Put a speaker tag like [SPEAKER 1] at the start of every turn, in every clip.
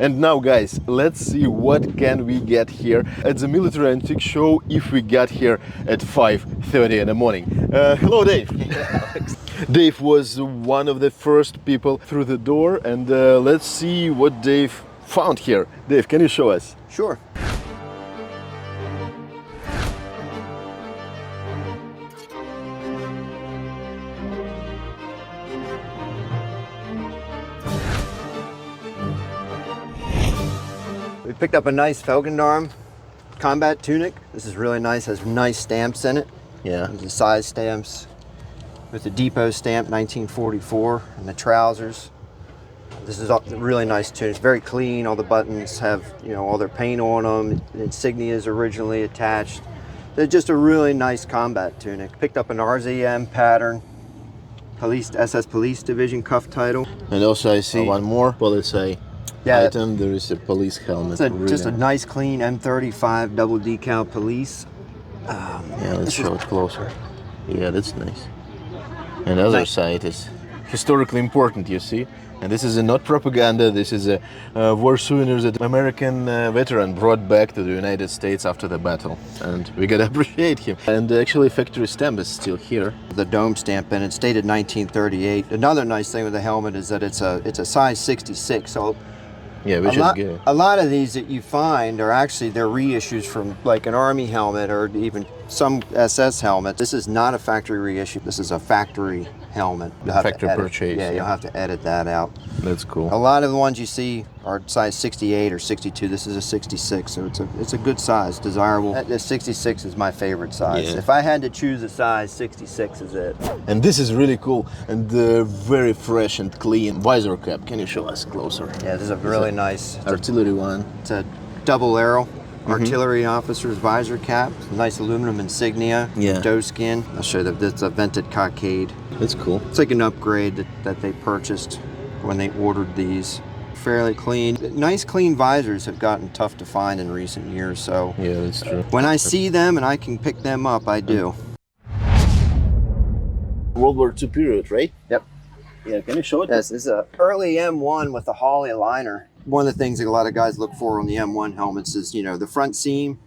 [SPEAKER 1] And now guys, let's see what can we get here at the military antique show if we got here at 5:30 in the morning. Hello Dave. Dave was one of the first people through the door, and let's see what Dave found here. Dave, can you show us?
[SPEAKER 2] Sure. We picked up a nice Felgendarm combat tunic. This is really nice, has nice stamps in it.
[SPEAKER 1] Yeah.
[SPEAKER 2] The size stamps with the depot stamp 1944 and the trousers. This is a really nice tunic. It's very clean. All the buttons have, all their paint on them. The insignia is originally attached. They're just a really nice combat tunic. Picked up an RZM pattern, SS Police Division cuff title.
[SPEAKER 1] And also I see one more Polizei item. There is a police helmet.
[SPEAKER 2] It's just a nice clean M35 double decal police.
[SPEAKER 1] Yeah, let's show it closer. Yeah, that's nice. And the other side is historically important, you see. And this is not propaganda, this is a war souvenirs that American veteran brought back to the United States after the battle. And we gotta appreciate him. And actually factory stamp is still here.
[SPEAKER 2] The dome stamp in it, dated 1938. Another nice thing with the helmet is that it's a size 66. So
[SPEAKER 1] yeah, which is good.
[SPEAKER 2] A lot of these that you find are actually they're reissues from like an Army helmet or even some SS helmet. This is not a factory reissue. This is a factory helmet.
[SPEAKER 1] Factory purchase.
[SPEAKER 2] Yeah, you'll have to edit that out.
[SPEAKER 1] That's cool.
[SPEAKER 2] A lot of the ones you see are size 68 or 62. This is a 66, so it's a good size, desirable. The 66 is my favorite size.
[SPEAKER 1] Yeah.
[SPEAKER 2] If I had to choose a size, 66 is it.
[SPEAKER 1] And this is really cool and very fresh and clean visor cap. Can you show us closer?
[SPEAKER 2] Yeah, this is a really nice
[SPEAKER 1] artillery one.
[SPEAKER 2] It's a double arrow. Artillery officer's visor cap, nice aluminum insignia, doe skin. I'll show you that it's a vented cockade.
[SPEAKER 1] That's cool.
[SPEAKER 2] It's like an upgrade that they purchased when they ordered these. Fairly clean. Nice clean visors have gotten tough to find in recent years, so
[SPEAKER 1] yeah, that's true.
[SPEAKER 2] When I see them and I can pick them up, I do.
[SPEAKER 1] World War II period, right?
[SPEAKER 2] Yep.
[SPEAKER 1] Yeah, can you show it?
[SPEAKER 2] Yes, this is an early M1 with a Holley liner. One of the things that a lot of guys look for on the M1 helmets is, the front seam,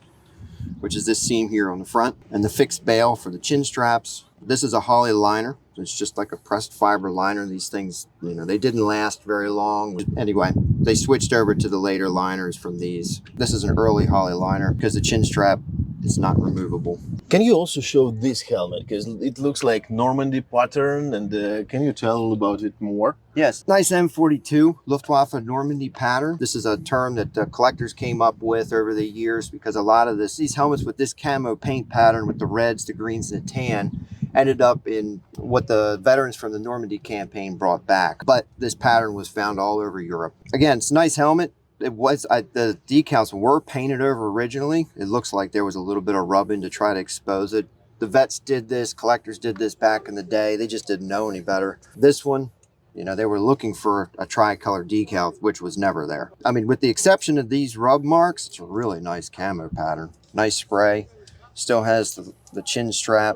[SPEAKER 2] which is this seam here on the front, and the fixed bail for the chin straps. This is a Holley liner. It's just like a pressed fiber liner. These things, they didn't last very long. Anyway, they switched over to the later liners from these. This is an early Holley liner because the chin strap is not removable.
[SPEAKER 1] Can you also show this helmet? Because it looks like Normandy pattern, and can you tell about it more?
[SPEAKER 2] Yes, nice M42 Luftwaffe Normandy pattern. This is a term that collectors came up with over the years because a lot of these helmets with this camo paint pattern with the reds, the greens, and the tan ended up in what the veterans from the Normandy campaign brought back. But this pattern was found all over Europe. Again, it's a nice helmet. The decals were painted over originally. It looks like there was a little bit of rubbing to try to expose it. The vets did this, collectors did this back in the day. They just didn't know any better. This one, they were looking for a tricolor decal, which was never there. I mean, with the exception of these rub marks, it's a really nice camo pattern. Nice spray. Still has the chin strap.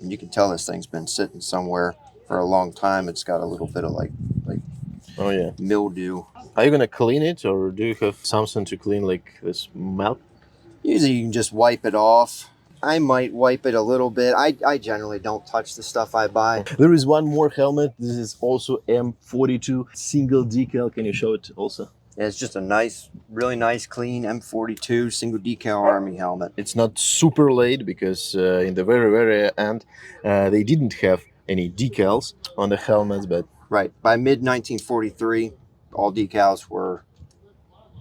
[SPEAKER 2] And you can tell this thing's been sitting somewhere for a long time. It's got a little bit of like
[SPEAKER 1] oh yeah,
[SPEAKER 2] mildew.
[SPEAKER 1] Are you gonna clean it, or do you have something to clean, like this melt?
[SPEAKER 2] Usually you can just wipe it off. I might wipe it a little bit. I generally don't touch the stuff I buy.
[SPEAKER 1] There is one more helmet. This is also M42 single decal. Can you show it also?
[SPEAKER 2] Yeah, it's just a nice, really nice, clean M42 single decal Army helmet.
[SPEAKER 1] It's not super late because in the very end, they didn't have any decals on the helmets, but...
[SPEAKER 2] Right. By mid-1943, all decals were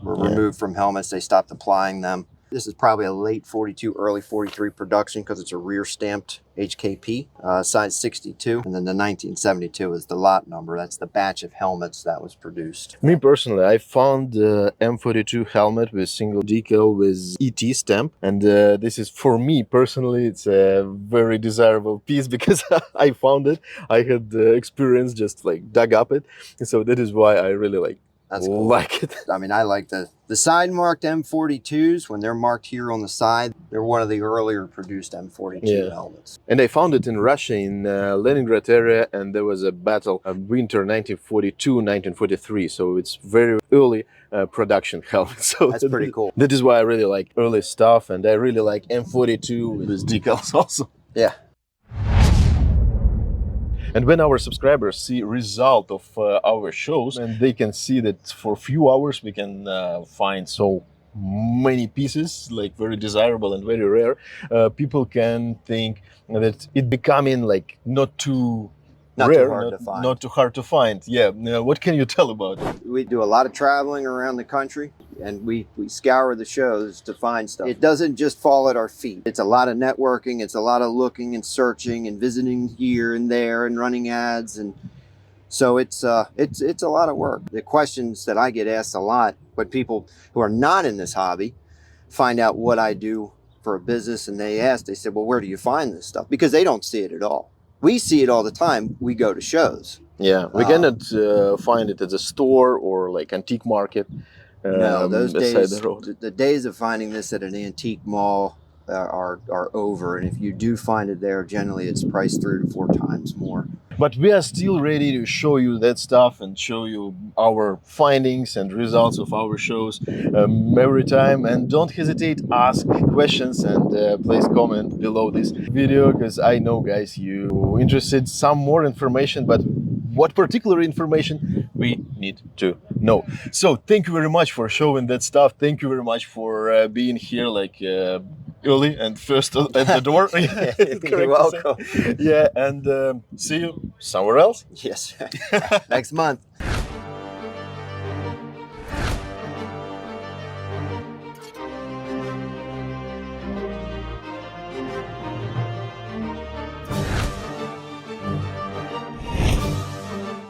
[SPEAKER 2] removed from helmets. They stopped applying them. This is probably a late 42, early 43 production because it's a rear stamped HKP, size 62. And then the 1972 is the lot number. That's the batch of helmets that was produced.
[SPEAKER 1] Me personally, I found the M42 helmet with single decal with ET stamp. And this is, for me personally, it's a very desirable piece because I found it. I had experience, just like dug up it. And so that is why I really like
[SPEAKER 2] That's cool.
[SPEAKER 1] Like it.
[SPEAKER 2] I mean, I like the side marked M42s when they're marked here on the side. They're one of the earlier produced M42 helmets.
[SPEAKER 1] And I found it in Russia, in Leningrad area, and there was a battle of winter 1942-1943. So it's very early production helmet. So
[SPEAKER 2] That's pretty cool.
[SPEAKER 1] That is why I really like early stuff, and I really like M42 with decals also.
[SPEAKER 2] Yeah.
[SPEAKER 1] And when our subscribers see result of our shows, and they can see that for a few hours we can find so many pieces, like very desirable and very rare, people can think that it becoming like not too rare, not too hard to find. Yeah. What can you tell about it?
[SPEAKER 2] We do a lot of traveling around the country, and we scour the shows to find stuff. It doesn't just fall at our feet. It's a lot of networking. It's a lot of looking and searching and visiting here and there and running ads, and so it's a lot of work. The questions that I get asked a lot when people who are not in this hobby find out what I do for a business, and they said, well, where do you find this stuff? Because they don't see it at all. We see it all the time. We go to shows.
[SPEAKER 1] Yeah, we cannot find it at the store or like antique market.
[SPEAKER 2] No, those days,
[SPEAKER 1] the
[SPEAKER 2] days of finding this at an antique mall are over. And if you do find it there, generally it's priced 3 to 4 times more.
[SPEAKER 1] But we are still ready to show you that stuff and show you our findings and results of our shows every time. And don't hesitate, ask questions, and please comment below this video, because I know, guys, you interested some more information, but what particular information we need to know. So thank you very much for showing that stuff. Thank you very much for being here like early and first at the door.
[SPEAKER 2] You're welcome.
[SPEAKER 1] Yeah, and see you somewhere else.
[SPEAKER 2] Yes. Next month.